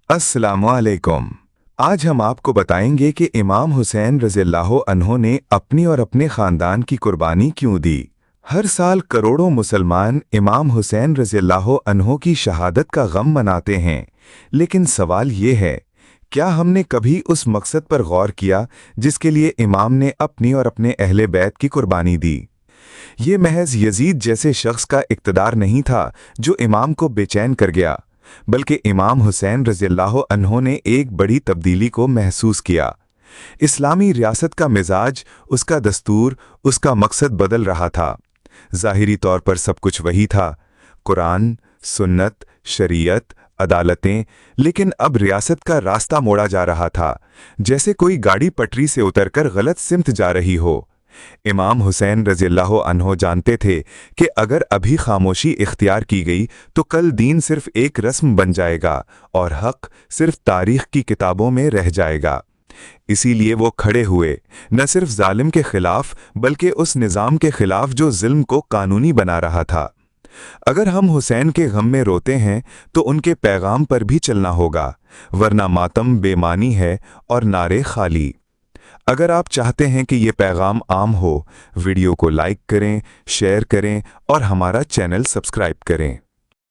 अस्सलामुअलैकुम। आज हम आपको बताएंगे कि इमाम हुसैन रज़ियल्लाहु अन्हो ने अपनी और अपने ख़ानदान की कुर्बानी क्यों दी। हर साल करोड़ों मुसलमान इमाम हुसैन रज़ियल्लाहु अन्हो की शहादत का गम मनाते हैं, लेकिन सवाल ये है, क्या हमने कभी उस मकसद पर गौर किया जिसके लिए इमाम ने अपनी और अपने अहले बैत की कुर्बानी दी। ये महज यजीद जैसे शख्स का इक़्तिदार नहीं था जो इमाम को बेचैन कर गया, बल्कि इमाम हुसैन रज़ियल्लाहु अन्हो ने एक बड़ी तब्दीली को महसूस किया। इस्लामी रियासत का मिजाज, उसका दस्तूर, उसका मकसद बदल रहा था। ज़ाहिरी तौर पर सब कुछ वही था, कुरान, सुन्नत, शरीयत, अदालतें, लेकिन अब रियासत का रास्ता मोड़ा जा रहा था, जैसे कोई गाड़ी पटरी से उतरकर गलत सिमत जा रही हो। इमाम हुसैन रज़ियल्लाहु अन्हो जानते थे कि अगर अभी खामोशी इख्तियार की गई तो कल दीन सिर्फ एक रस्म बन जाएगा और हक सिर्फ तारीख की किताबों में रह जाएगा। इसीलिए वो खड़े हुए, न सिर्फ जालिम के खिलाफ बल्कि उस निज़ाम के खिलाफ जो जुल्म को कानूनी बना रहा था। अगर हम हुसैन के गम में रोते हैं तो उनके पैगाम पर भी चलना होगा, वरना मातम बेमानी है और नारे खाली। अगर आप चाहते हैं कि ये पैगाम आम हो, वीडियो को लाइक करें, शेयर करें और हमारा चैनल सब्सक्राइब करें।